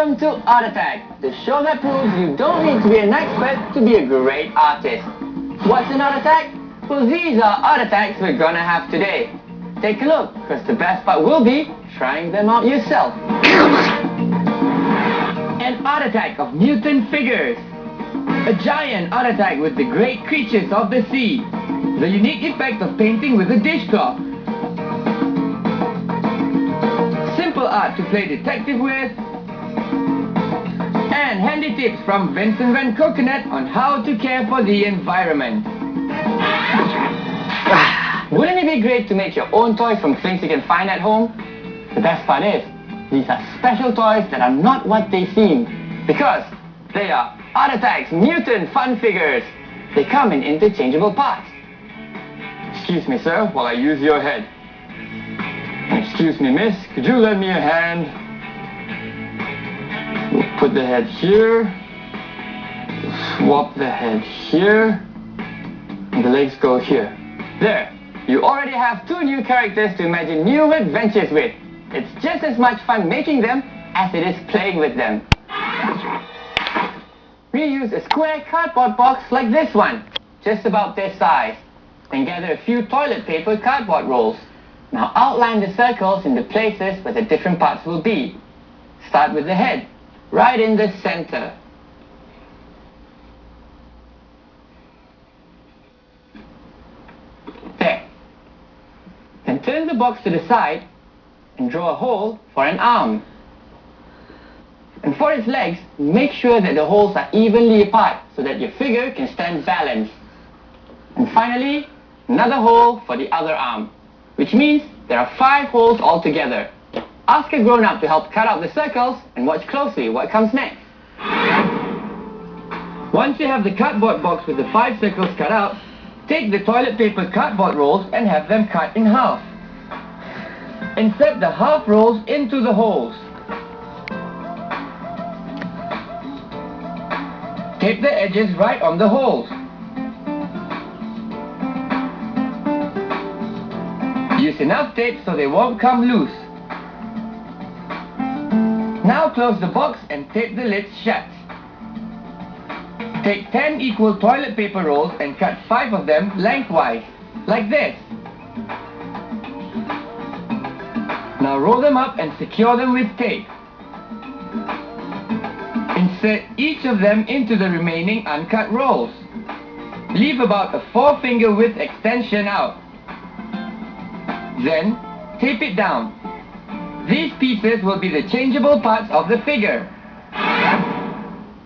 Welcome to Art Attack, the show that proves you don't need to be an expert to be a great artist. What's an Art Attack? Well, these are art attacks we're gonna have today. Take a look, because the best part will be trying them out yourself. An art attack of mutant figures. A giant art attack with the great creatures of the sea. The unique effect of painting with a dishcloth. Simple art to play detective with. And handy tips from Vincent Van Coconut on how to care for the environment. Wouldn't it be great to make your own toys from things you can find at home? The best part is, these are special toys that are not what they seem. Because they are Art Attack's mutant fun figures. They come in interchangeable parts. Excuse me, sir, while I use your head. Excuse me, miss, could you lend me a hand? We'll put the head here. Swap the head here. And the legs go here. There. You already have two new characters to imagine new adventures with. It's just as much fun making them as it is playing with them. We use a square cardboard box like this one, just about this size. Then gather a few toilet paper cardboard rolls. Now outline the circles in the places where the different parts will be. Start with the head, right in the center. There. Then turn the box to the side and draw a hole for an arm. And for its legs, make sure that the holes are evenly apart so that your figure can stand balanced. And finally, another hole for the other arm, which means there are 5 holes altogether. Ask a grown-up to help cut out the circles and watch closely what comes next. Once you have the cardboard box with the 5 circles cut out, take the toilet paper cardboard rolls and have them cut in half. Insert the half rolls into the holes. Tape the edges right on the holes. Use enough tape so they won't come loose. Now close the box and tape the lids shut. Take 10 equal toilet paper rolls and cut 5 of them lengthwise, like this. Now roll them up and secure them with tape. Insert each of them into the remaining uncut rolls. Leave about a 4-finger width extension out. Then, tape it down. These pieces will be the changeable parts of the figure.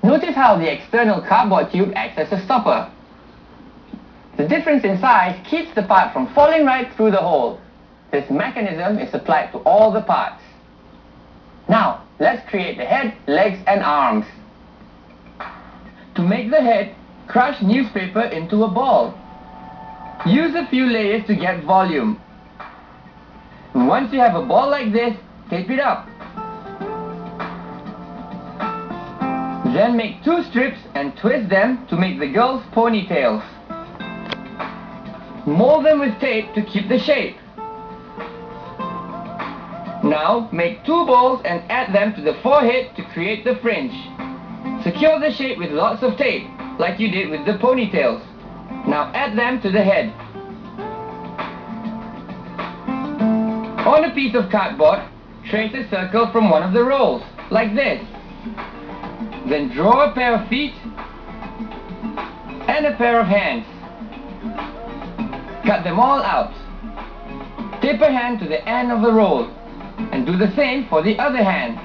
Notice how the external cardboard tube acts as a stopper. The difference in size keeps the part from falling right through the hole. This mechanism is applied to all the parts. Now, let's create the head, legs and arms. To make the head, crush newspaper into a ball. Use a few layers to get volume. And once you have a ball like this, tape it up. Then make 2 strips and twist them to make the girl's ponytails. Mold them with tape to keep the shape. Now make 2 balls and add them to the forehead to create the fringe. Secure the shape with lots of tape, like you did with the ponytails. Now add them to the head. On a piece of cardboard, trace a circle from one of the rolls, like this. Then draw a pair of feet and a pair of hands. Cut them all out. Tape a hand to the end of the roll and do the same for the other hand.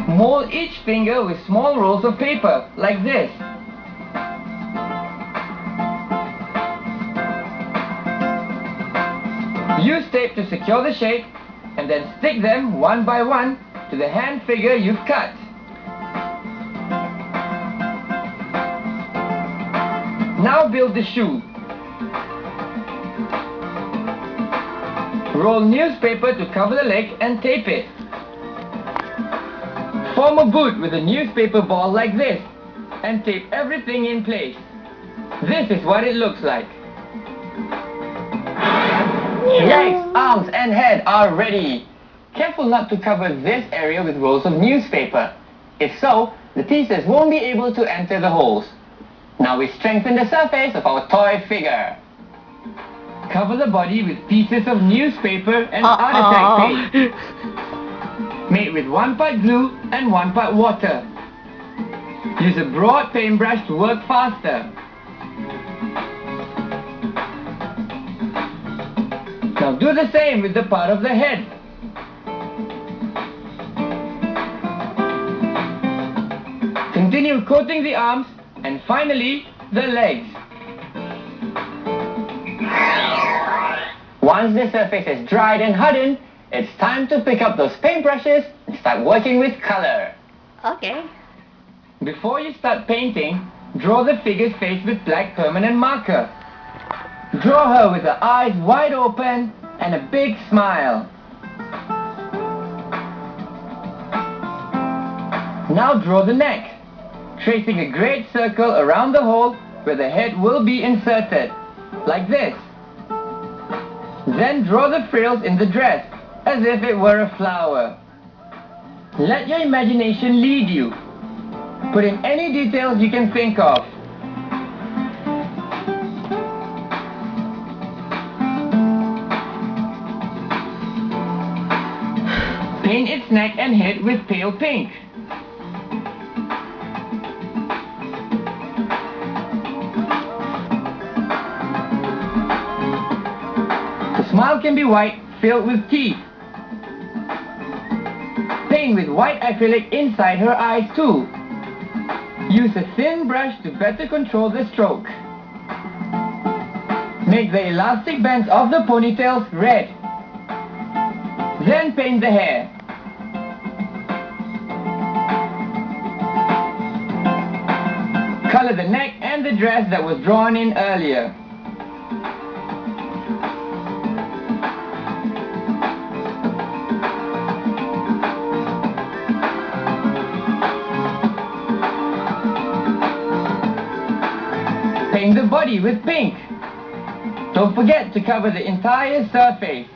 Mold each finger with small rolls of paper, like this. Use tape to secure the shape and then stick them one by one to the hand figure you've cut. Now build the shoe. Roll newspaper to cover the leg and tape it. Form a boot with a newspaper ball like this and tape everything in place. This is what it looks like. Legs, arms and head are ready. Careful not to cover this area with rolls of newspaper. If so, the pieces won't be able to enter the holes. Now we strengthen the surface of our toy figure. Cover the body with pieces of newspaper and art attack paint. Made with 1 part glue and 1 part water. Use a broad paintbrush to work faster. Now do the same with the part of the head. Continue coating the arms and finally the legs. Once the surface is dried and hardened, it's time to pick up those paintbrushes and start working with color. Okay. Before you start painting, draw the figure's face with black permanent marker. Draw her with her eyes wide open and a big smile. Now draw the neck, tracing a great circle around the hole where the head will be inserted, like this. Then draw the frills in the dress, as if it were a flower. Let your imagination lead you. Put in any details you can think of. Paint its neck and head with pale pink. The smile can be white, filled with teeth. Paint with white acrylic inside her eyes too. Use a thin brush to better control the stroke. Make the elastic bands of the ponytails red. Then paint the hair. Color the neck and the dress that was drawn in earlier. Paint the body with pink. Don't forget to cover the entire surface.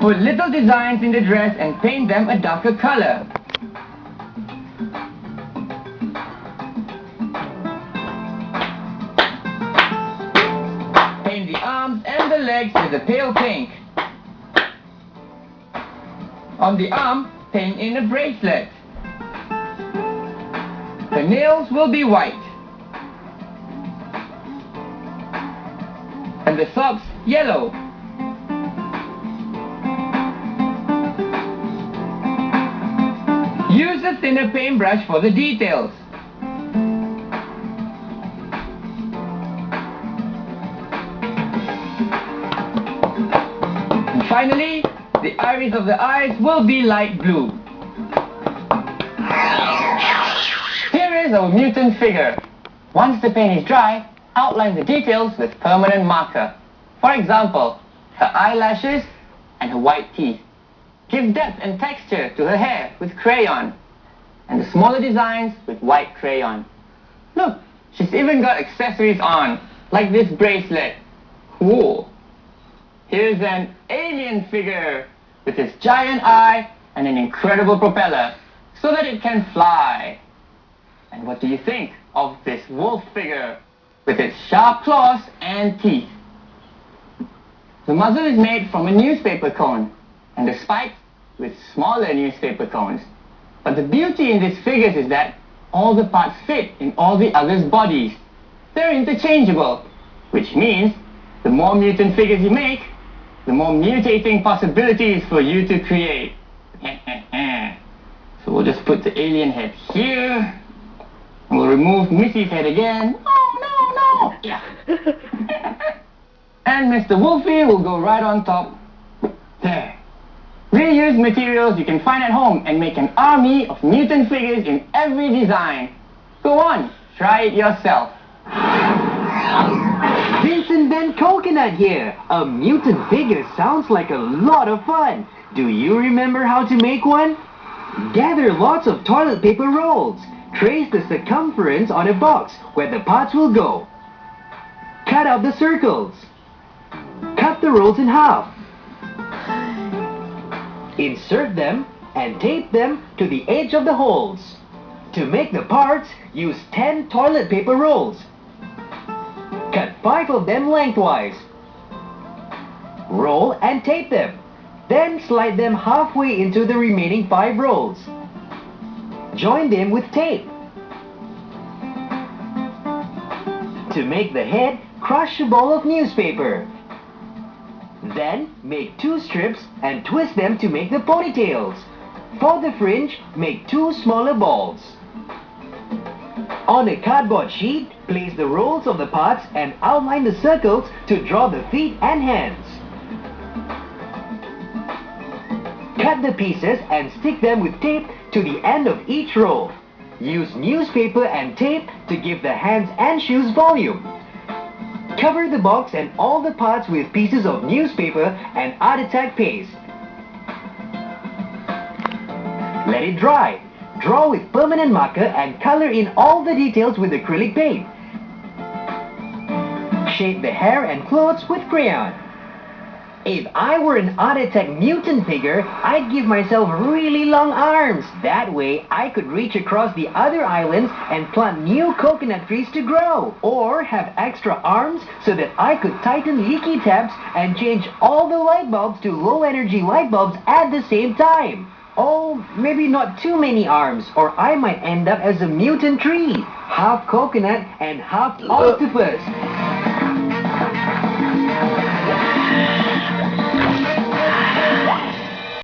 Put little designs in the dress and paint them a darker color. Paint the arms and the legs with a pale pink. On the arm, paint in a bracelet. The nails will be white. And the socks yellow. Use a thinner paintbrush for the details. And finally, the iris of the eyes will be light blue. Here is our mutant figure. Once the paint is dry, outline the details with permanent marker. For example, her eyelashes and her white teeth. Give depth and texture to her hair with crayon, and the smaller designs with white crayon. Look, she's even got accessories on, like this bracelet. Cool. Here's an alien figure with its giant eye and an incredible propeller, so that it can fly. And what do you think of this wolf figure with its sharp claws and teeth? The muzzle is made from a newspaper cone, and the spikes with smaller newspaper cones. But the beauty in these figures is that all the parts fit in all the others' bodies. They're interchangeable, which means the more mutant figures you make, the more mutating possibilities for you to create. So we'll just put the alien head here, and we'll remove Missy's head again. Oh, no, no! Yeah. And Mr. Wolfie will go right on top. There. Reuse materials you can find at home and make an army of mutant figures in every design. Go on, try it yourself. Vincent Van Coconut here. A mutant figure sounds like a lot of fun. Do you remember how to make one? Gather lots of toilet paper rolls. Trace the circumference on a box where the parts will go. Cut out the circles. Cut the rolls in half. Insert them and tape them to the edge of the holes. To make the parts, use 10 toilet paper rolls. Cut 5 of them lengthwise. Roll and tape them. Then slide them halfway into the remaining 5 rolls. Join them with tape. To make the head, crush a ball of newspaper. Then make 2 strips and twist them to make the ponytails. For the fringe, make 2 smaller balls. On a cardboard sheet, place the rolls of the parts and outline the circles to draw the feet and hands. Cut the pieces and stick them with tape to the end of each roll. Use newspaper and tape to give the hands and shoes volume. Cover the box and all the parts with pieces of newspaper and Art Attack paste. Let it dry. Draw with permanent marker and color in all the details with acrylic paint. Shape the hair and clothes with crayon. If I were an Art Attack mutant figure, I'd give myself really long arms. That way, I could reach across the other islands and plant new coconut trees to grow. Or have extra arms so that I could tighten leaky taps and change all the light bulbs to low energy light bulbs at the same time. Oh, maybe not too many arms, or I might end up as a mutant tree. Half coconut and half octopus.